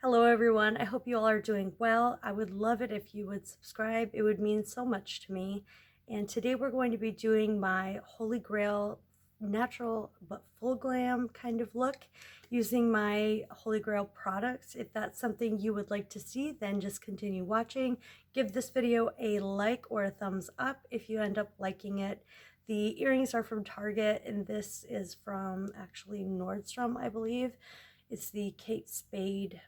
Hello everyone, I hope you all are doing well. I would love it if you would subscribe. It would mean so much to me. And today we're going to be doing my Holy Grail natural but full glam kind of look using my Holy Grail products. If that's something you would like to see, then just continue watching. Give this video a like or a thumbs up if you end up liking it. The earrings are from Target and this is from actually Nordstrom, I believe. It's the Kate Spade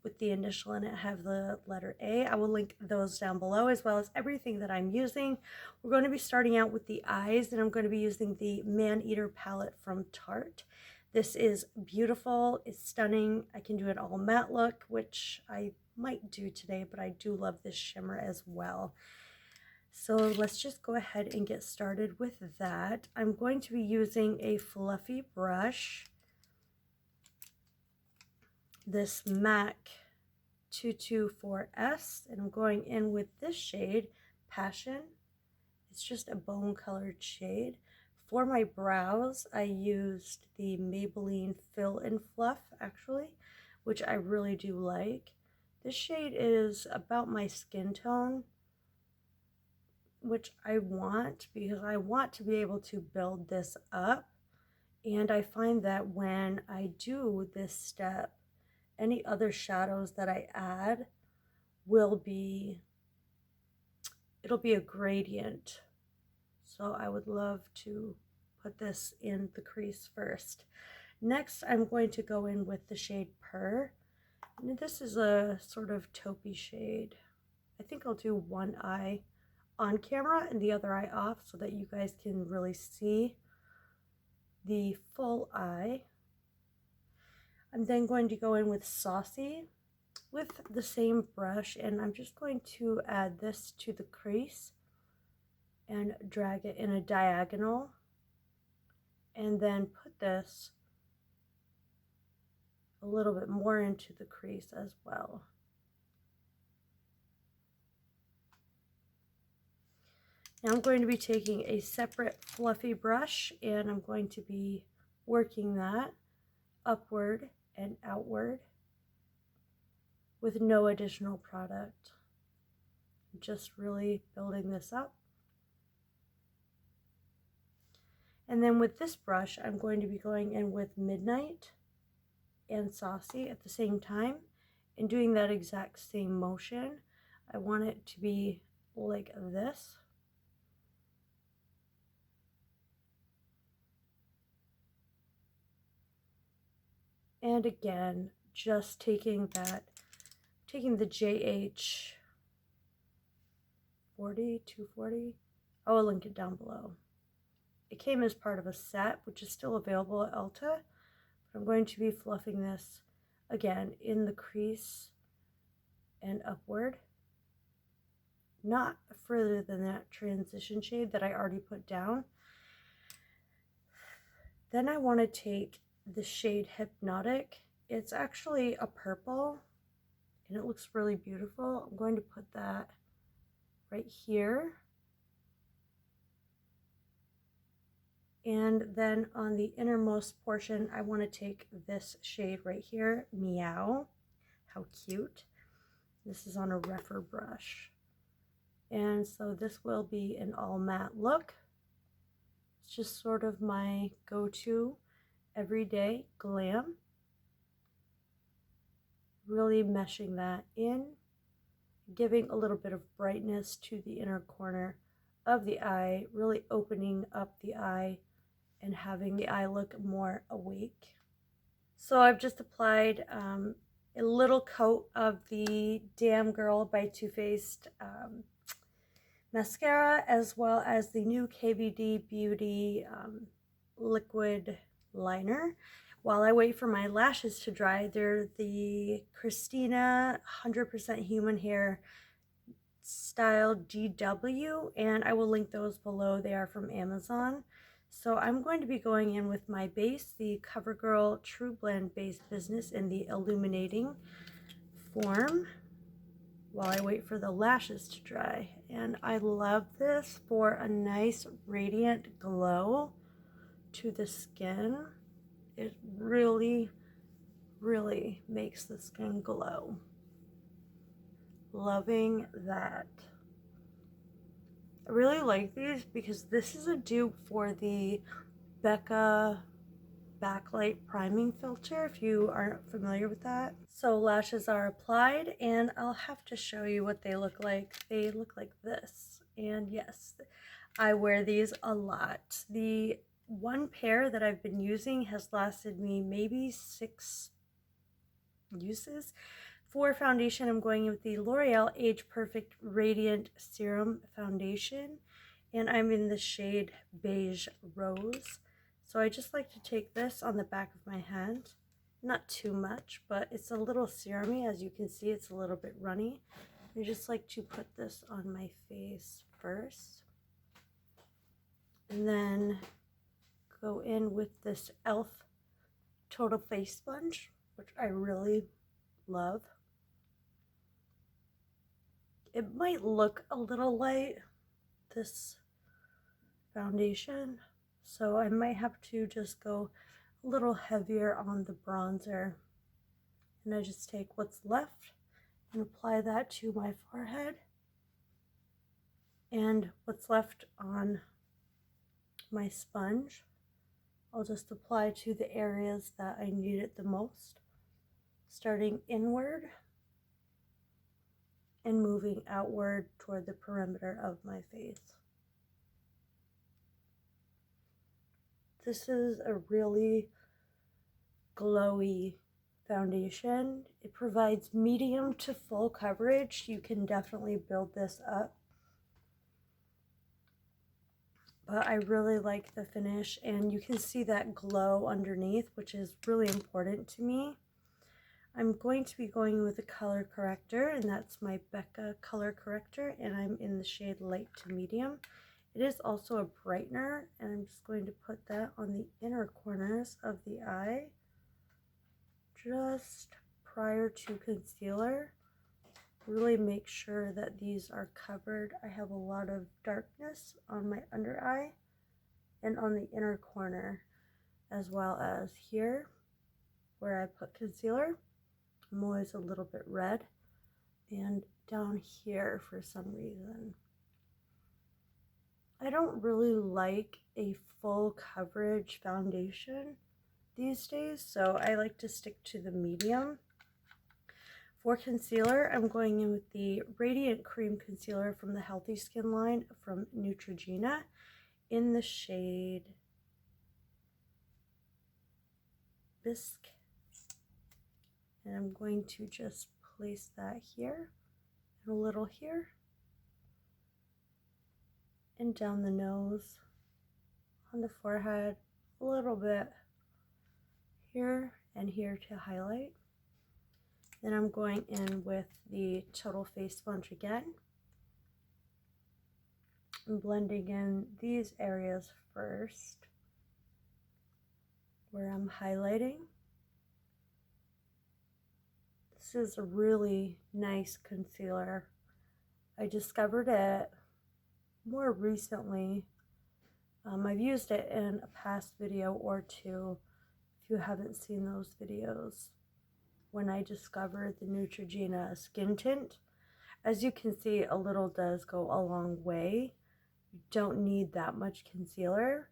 with the initial in it, have the letter A. I will link those down below as well as everything that I'm using. We're going to be starting out with the eyes, and I'm going to be using the Maneater palette from Tarte. This is beautiful. It's stunning. I can do an all matte look, which I might do today, but I do love this shimmer as well. So let's just go ahead and get started with that. I'm going to be using a fluffy brush. This MAC 224S, and I'm going in with this shade, Passion. It's just a bone colored shade. For my brows, I used the Maybelline Fill and Fluff, actually, which I really do like. This shade is about my skin tone, which I want because I want to be able to build this up. And I find that when I do this step, any other shadows that I add will be, it'll be a gradient. So I would love to put this in the crease first. Next, I'm going to go in with the shade Purr. And this is a sort of taupey shade. I think I'll do one eye on camera and the other eye off so that you guys can really see the full eye. I'm then going to go in with Saucy with the same brush, and I'm just going to add this to the crease and drag it in a diagonal, and then put this a little bit more into the crease as well. Now I'm going to be taking a separate fluffy brush, and I'm going to be working that upward and outward with no additional product. Just really building this up. And then with this brush, I'm going to be going in with Midnight and Saucy at the same time and doing that exact same motion. I want it to be like this. And again, just taking the JH 240. I will link it down below. It came as part of a set, which is still available at Ulta. But I'm going to be fluffing this again in the crease and upward. Not further than that transition shade that I already put down. Then I want to take the shade Hypnotic. It's actually a purple and it looks really beautiful. I'm going to put that right here. And then on the innermost portion, I want to take this shade right here, Meow. How cute. This is on a rougher brush. And so this will be an all matte look. It's just sort of my go-to everyday glam. Really meshing that in, giving a little bit of brightness to the inner corner of the eye, really opening up the eye and having the eye look more awake. So I've just applied a little coat of the Damn Girl by Too Faced mascara, as well as the new KVD Beauty liquid liner. While I wait for my lashes to dry, they're the Christina 100% Human Hair Style GW, and I will link those below. They are from Amazon. So I'm going to be going in with my base, the CoverGirl True Blend Base Business in the Illuminating form, while I wait for the lashes to dry. And I love this for a nice radiant glow to the skin. It really really makes the skin glow. Loving that. I really like these because this is a dupe for the Becca backlight priming filter, if you aren't familiar with that. So lashes are applied, and I'll have to show you what they look like. They look like this, and yes, I wear these a lot. The one pair that I've been using has lasted me maybe 6 uses. For foundation, I'm going with the L'Oreal Age Perfect Radiant Serum Foundation, and I'm in the shade Beige Rose. So I just like to take this on the back of my hand, not too much, but it's a little serumy. As you can see, it's a little bit runny. I just like to put this on my face first, and then go in with this e.l.f. Total Face Sponge, which I really love. It might look a little light, this foundation, so I might have to just go a little heavier on the bronzer. And I just take what's left and apply that to my forehead, and what's left on my sponge I'll just apply to the areas that I need it the most, starting inward and moving outward toward the perimeter of my face. This is a really glowy foundation. It provides medium to full coverage. You can definitely build this up. But I really like the finish, and you can see that glow underneath, which is really important to me. I'm going to be going with the color corrector, and that's my Becca color corrector, and I'm in the shade light to medium. It is also a brightener, and I'm just going to put that on the inner corners of the eye, just prior to concealer. Really make sure that these are covered. I have a lot of darkness on my under eye and on the inner corner, as well as here where I put concealer. I'm always a little bit red, and down here for some reason. I don't really like a full coverage foundation these days, so I like to stick to the medium. For concealer, I'm going in with the Radiant Cream Concealer from the Healthy Skin line from Neutrogena in the shade Bisque. And I'm going to just place that here, and a little here, and down the nose, on the forehead, a little bit here and here to highlight. Then I'm going in with the Total Face Sponge again. I'm blending in these areas first, where I'm highlighting. This is a really nice concealer. I discovered it more recently. I've used it in a past video or two, if you haven't seen those videos, when I discovered the Neutrogena skin tint. As you can see, a little does go a long way. You don't need that much concealer.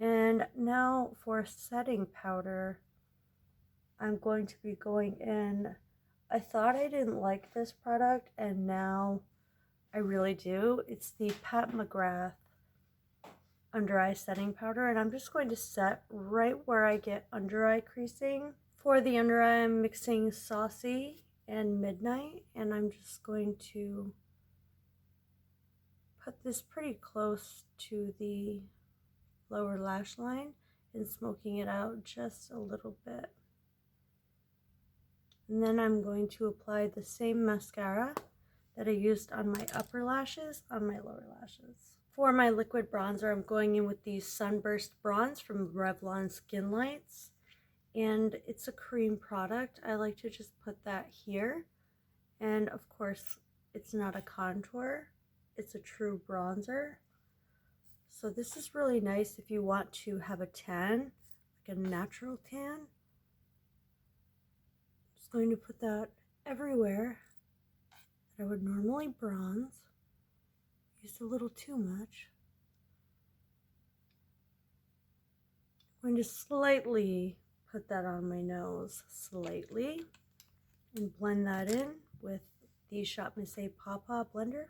And now for setting powder, I'm going to be going in. I thought I didn't like this product, and now I really do. It's the Mcgrath under eye setting powder, and I'm just going to set right where I get under eye creasing. For the under eye, I'm mixing Saucy and Midnight, and I'm just going to put this pretty close to the lower lash line and smoking it out just a little bit. And then I'm going to apply the same mascara that I used on my upper lashes on my lower lashes. For my liquid bronzer, I'm going in with the Sunburst Bronze from Revlon Skin Lights. And it's a cream product. I like to just put that here. And of course, it's not a contour. It's a true bronzer. So this is really nice if you want to have a tan. like a natural tan. Just going to put that everywhere that I would normally bronze. Used a little too much. I'm going to slightly put that on my nose, slightly, and blend that in with the Shop Missy Pawpaw blender.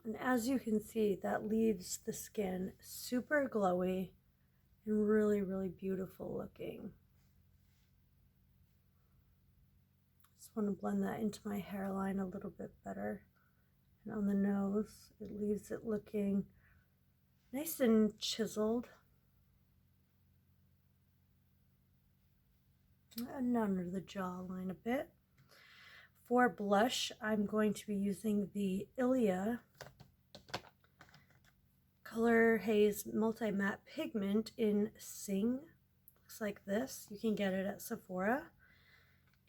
And as you can see, that leaves the skin super glowy and really, really beautiful looking. Just want to blend that into my hairline a little bit better. And on the nose, it leaves it looking nice and chiseled. And under the jawline a bit. For blush, I'm going to be using the Ilia Color Haze Multi Matte Pigment in Sing. Looks like this. You can get it at Sephora.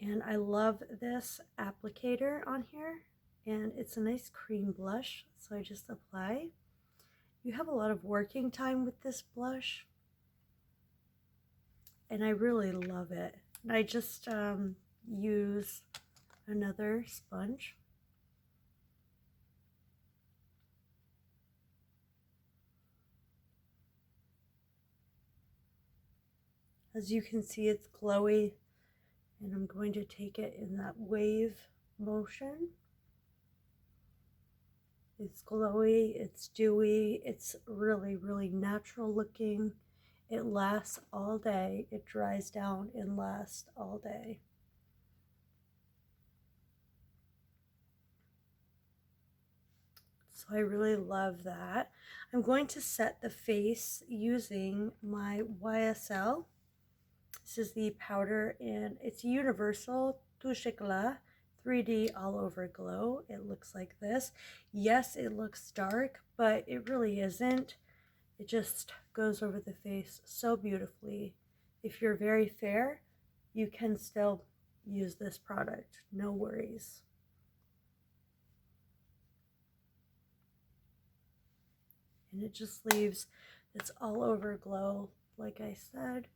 And I love this applicator on here. And it's a nice cream blush, so I just apply. You have a lot of working time with this blush. And I really love it. And I just use another sponge. As you can see, it's glowy, and I'm going to take it in that wave motion. It's glowy, it's dewy, it's really, really natural looking. It lasts all day. It dries down and lasts all day. So I really love that. I'm going to set the face using my YSL. This is the powder, and it's Universal Touche Éclat 3D All Over Glow. It looks like this. Yes, it looks dark, but it really isn't. It just goes over the face so beautifully. If you're very fair, you can still use this product. No worries. And it just leaves this all over glow, like I said.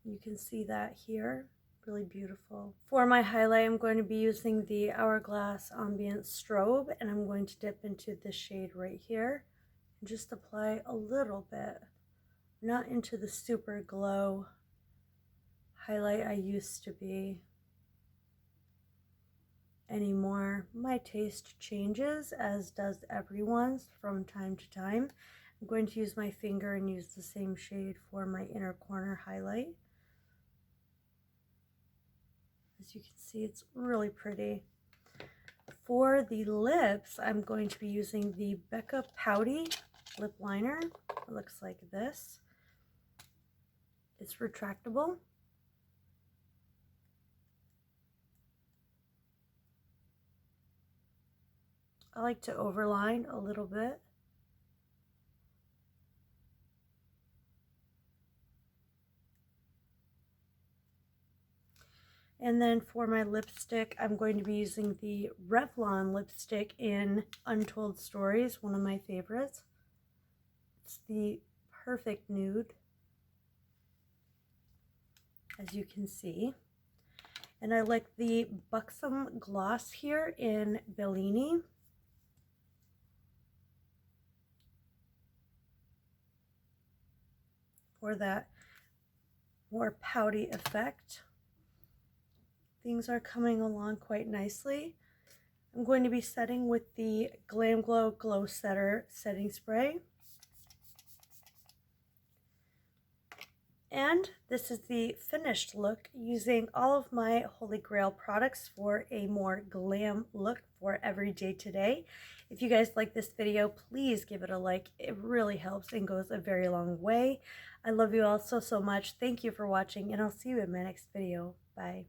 You can see that here, really beautiful. For my highlight, I'm going to be using the Hourglass Ambient Strobe, and I'm going to dip into this shade right here and just apply a little bit, not into the super glow highlight I used to be anymore. My taste changes, as does everyone's from time to time. I'm going to use my finger and use the same shade for my inner corner highlight. As you can see, it's really pretty. For the lips, I'm going to be using the Becca Pouty lip liner. It looks like this. It's retractable. I like to overline a little bit. And then for my lipstick, I'm going to be using the Revlon lipstick in Untold Stories, one of my favorites. It's the perfect nude, as you can see. And I like the Buxom gloss here in Bellini. For that more pouty effect. Things are coming along quite nicely. I'm going to be setting with the GlamGlow Glowsetter setting spray. And this is the finished look using all of my Holy Grail products for a more glam look for every day today. If you guys like this video, please give it a like. It really helps and goes a very long way. I love you all so much. Thank you for watching, and I'll see you in my next video. Bye.